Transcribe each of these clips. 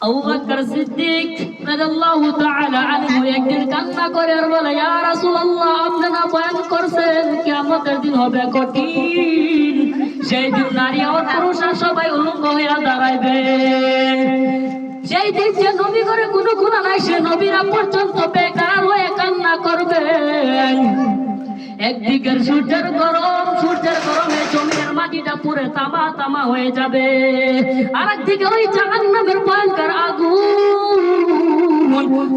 আবু বকর সিদ্দিক রাদিয়াল্লাহু তাআলা আনহু একদিন কান্না করে আর বলে, ইয়া রাসূলুল্লাহ, আপনি না বয়ান করছেন কিয়ামতের দিন হবে কঠিন, সেই দিন নারী আর পুরুষরা সবাই উলঙ্গ হয়ে দাঁড়াইবে, সেই দিন যে নবী করে কোনো গুনাহ নাই সে নবীরা পর্যন্ত বেকার হয়ে কান্না করবেন। একদিকের সূর্যের গরমে জমিনের মাটিটা পুরো তামা তামা হয়ে যাবে, আর একদিকে ওই জাহান্নামের ভয়ঙ্কর আগুন,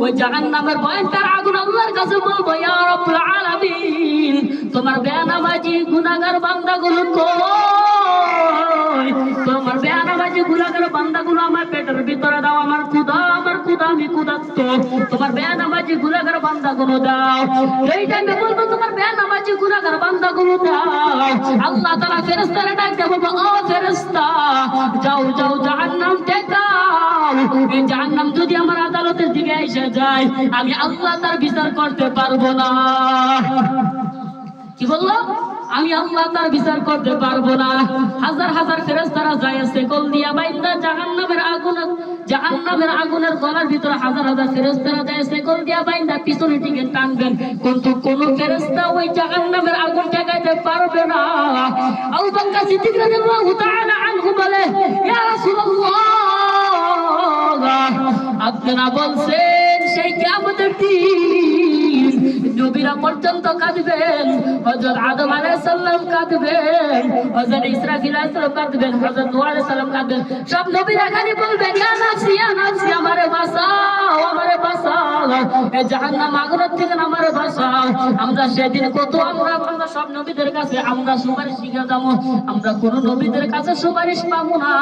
ওই জাহান্নামের ভয়ঙ্কর আগুন আল্লাহর কাছে বলবো, ইয়া রাব্বুল আলামিন, তোমার বেনামাজি গুনাহগার বান্দাগুলো কই? তোমার বেনামাজি গুনাহগার বান্দাগুলো আমার পেটের ভিতরে দাও, আমার ক্ষুধা আমি ক্ষুধার্ত, তোমার বেনামাজি গুনাহগার বান্দাগুলো দাও। এই টাইমে বলবো তোমার বেনামাজি গুনাহগার বান্দাগুলো দাও, আল্লাহ তাআলা ফেরেশতারা ডাকতে বলবো, ও ফেরেশতা, যাও যাও জাহান্নাম ঠেকাও। এই জাহান্নাম যদি আমার আদালতের দিকে এসে যায়, আমি আল্লাহ তার বিচার করতে পারবো না। কি বললো? আমি আল্লাহ তার বিচার করতে পারবো না। হাজার হাজার ফেরেশতারা যায় সেকল দিয়া বাইন্দা জাহান্নামের আগুনের গলার ভিতরে হাজার হাজার ফেরেশতারা যায় সেকল দিয়া বাইন্দা পিছনে দিকে টানবেন, কিন্তু কোন ফেরেশতা ওই জাহান্নামের আগুন ঠেকাইতে পারবে না। আবু বকর সিদ্দিক রাদিয়াল্লাহু তাআলা আনহু বলে, ইয়া রাসূলুল্লাহ, আপনারা বলছেন সেই কিয়ামতের দিন নবীরা পর্যন্ত কাঁদবেন, হযরত আদম আলাইহিস সালাম কাঁদবেন, হযরত ইসরাফিল আলাইহিস সালাম কাঁদবেন, হযরত নূহ আলাইহিস সালাম কাঁদবেন, সব নবীরা খালি বলবেন, ইয়া নাফসি আমারে বাঁচাও, আমারে বাঁচাও, এই জাহান্নাম আগুনের থেকে আমারে বাঁচাও। আমরা সেদিন কত আমরা সব নবীদের কাছে আমরা সুপারিশ শিখে যাবো, আমরা কোন নবীদের কাছে সুপারিশ পাবো না।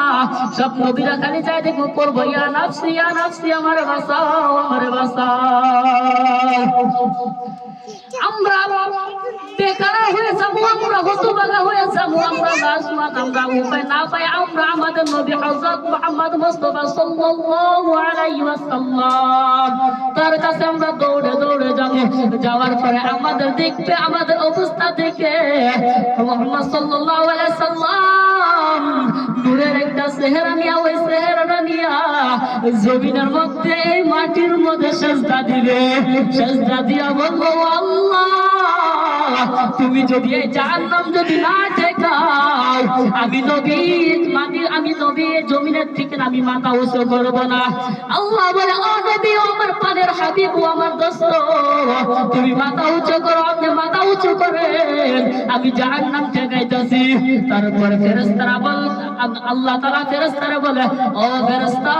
সব নবীরা খালি চাই দেখবো করবো, ইয়া নাফসি আমারে বাঁচাও, আমারে বাঁচাও। আমরা বেকার হয়ে যাবো, আমরা হতভাগা হয়ে যাবো, আমরা লাজমান, আমরা উপায় না পাই আমরা আমাদের নবী হযরত মুহাম্মদ মুস্তাফা সাল্লাল্লাহু আলাইহি ওয়াসাল্লাম তার কাছে আমরা দৌড়ে দৌড়ে যাবো। যাওয়ার পরে আমাদের দেখবে, আমাদের অবস্থা দেখে মুহাম্মদ সাল্লাল্লাহু আলাইহি ওয়াসাল্লাম নূরের একটা চেহারা নিয়া, ওই চেহারাটা নিয়া জমিনের মধ্যে এই মাটির মধ্যে সেজদা দিবে, সেজদা দিয়া বলবো, আল্লাহ, তুমি যদি এই জাহান্নাম যদি না ঠেকাও, আমি নবী জমিনের থেকে আমি মাথা উঁচু করব না। আল্লাহ বলে, ও নবী, আমার পানের হাবিব, আমার দোস্ত, তুমি মাথা উঁচু করো, আপনি মাথা উঁচু করেন, আমি জাহান্নাম ঠেকাইতেছি। তারপরে ফেরেশতারা বলে, আল্লাহ তাআলা ফেরেশতারা বলে, ও ফেরেশতা,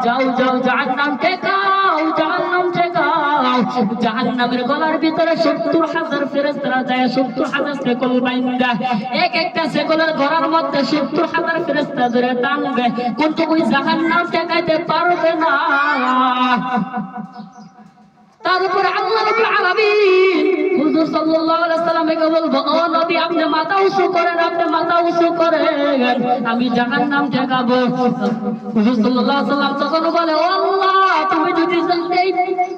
যাও যাও জাহান্নাম ঠেকাও, জাহান্নাম ঠেকাও। জাহান্নামের গলার ভিতরে ৭০,০০০ ফেরেশতারা যায়, ৭০,০০০ সেকল বাইন্দা, এক একটা সেকলের গলার মধ্যে ৭০,০০০ ফেরেশতা ধরে টানবে, কিন্তু ওই জাহান্নাম ঠেকাইতে পারবে না। তারপরে আল্লাহ রাব্বুল আলামিন হুজুর সাল্লাল্লাহু আলাইহি ওয়াসাল্লামকে বলবো, ও নবী, আপনি মাথা উঁচু করেন, আপনি মাথা উঁচু করেন, আমি জাহান্নাম ঠেকাবো। হুজুর সাল্লাল্লাহু আলাইহি ওয়াসাল্লাম তখন বলে, ও আল্লাহ,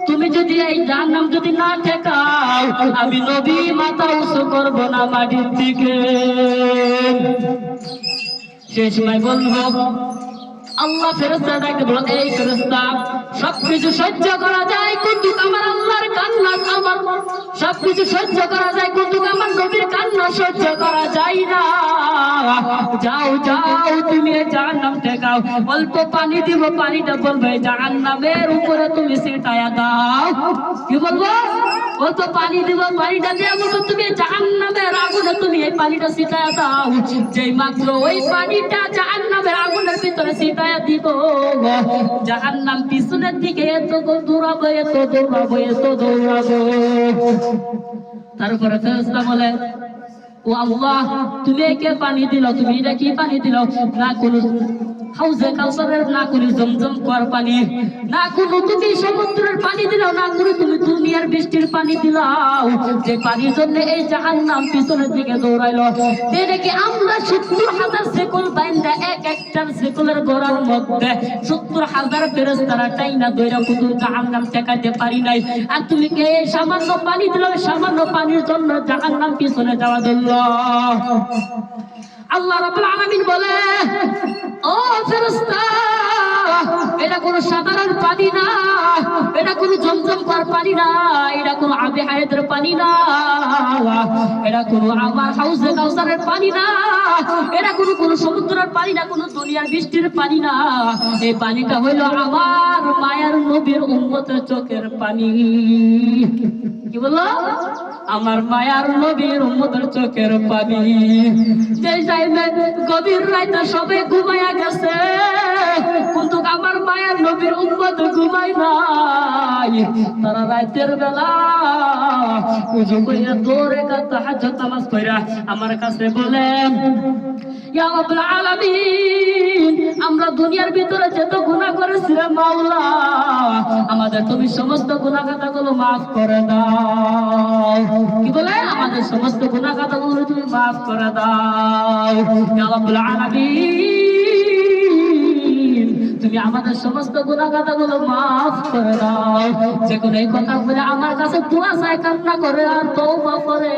তুমি যদি এই জাহান্নাম যদি না ঠেকাও, আমি নবী মাথা উঁচু করব না মাটির দিকে। সেই সময় বলবো, আল্লাহ ফেরেশতা ডাকে বলো, এই ফেরেশতা, সবকিছু সহ্য করা যায় কিন্তু আমার আল্লাহর কান্না, আমার সবকিছু সহ্য করা যায় কিন্তু আমার নবীর কান্না সহ্য করা যায় না। যাও যাও, তুমি জাহান্নাম ঠেকাও, অল্প পানি দিব, পানিটা বলবে জাহান্নামের উপরে তুমি ছিটায়া দাও। কি বলবো? অল্প পানি দিব, পানিটা দিয়ে বলবো তুমি জাহান্নামের আগুনে তুমি এই পানিটা ছিটায়া দাও। যেই মাত্র ওই পানিটা জাহান্নামের আগুনের ভিতরে ছিটায়া দিব, জাহান্নাম পিছনের দিকে এত দৌড়াবো, এত দৌড়াবো, এত দৌড়াবো। তারপরে ফেরেশতা বলে, ও আল্লাহ, তুমি একে পানি দিল, তুমি এটা কি পানি দিল? না কোনো হাউজে কাউসারের, না কোনো জমজম কুয়ার পানি, না কোনো তুমি সমুদ্রের পানি দিল, না কোনো তুমি দুনিয়ার বৃষ্টির পানি দিলাও, যে পানির জন্য এই জাহান্নাম পিছনের দিকে দৌড়াইলো। দেখে আমরা ৭০,০০০ সেকল বাইন্দা, এক একটার সেকলের গোড়ার মধ্যে ৭০,০০০ ফেরেশতারা টাইনা দইরা কিন্তু জাহান্নাম ঠেকাইতে পারি নাই। আর তুমি কে সামান্য পানি দিল, সামান্য পানির জন্য জাহান্নাম পিছনে যাওয়া দিল। আল্লাহ রাব্বুল আলামিন বলে, ও ফেরেশতা, কোনো সাধারণ পানি না, এটা কোনো জমজম করার পানি না, এটা কোনো আবে হায়াতের পানি না, এটা কোনো আমার হাউজে কাউসারের পানি না, এটা কোনো সমুদ্রের পানি না, কোনো দুনিয়ার বৃষ্টির পানি না। এই পানিটা হইল আমার মায়ার নবীর উম্মতের চোখের পানি। কি বললো? আমার মায়ার নবীর উম্মতের চোখের পানি। যে টাইমে গভীর রাতে সবে ঘুমায়া গেছে, কিন্তু আমার মায়ার নবীর উম্মত ঘুমায় নাই। তারা রাতের বেলা ওযু কইরা দৌড়ে তাহাজ্জুদ নামাজ পড়া আমার কাছে বলেন, ইয়া রাব্বুল আলামিন, আমরা দুনিয়ার ভিতরে যত গুনাহ করেছি রে মাওলা, আমাদের তুমি সমস্ত গুনাহ খাতাগুলো maaf করে দাও। কি বলে? আমাদের সমস্ত গুনাহ খাতাগুলো তুমি maaf করে দাও ইয়া রাব্বুল আলামিন, তুমি আমাদের সমস্ত গুনাহ খাতাগুলো maaf করে দাও। যে কোন এই কথা বলে আমার কাছে দোয়া চায়, কান্না করে আর তওবা করে।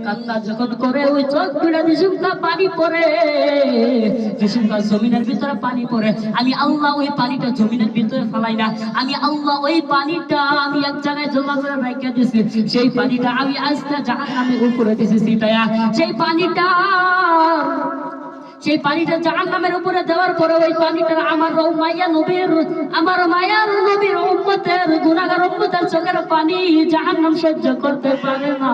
কান্না যখন করে ওই চোখ ফিরে দিশুমকা পানি পড়ে, দিশুমকা জমিনের ভিতরে পানি পড়ে। আমি আল্লাহ ওই পানিটা জমিনের ভিতরে ফেলাই না, আমি আল্লাহ ওই পানিটা আমি এক জায়গায় জমা করে রেখে দিয়েছি। সেই পানিটা আমি আজকে জাহান্নামের উপরে দিয়েছি ছিটায়া। সেই পানিটা জাহান্নামের উপরে দেওয়ার পরে ওই পানিটা আমার মায়ার নবীর উম্মতের গুনাহগার উম্মতের চোখের পানি জাহান্নাম সহ্য করতে পারে না।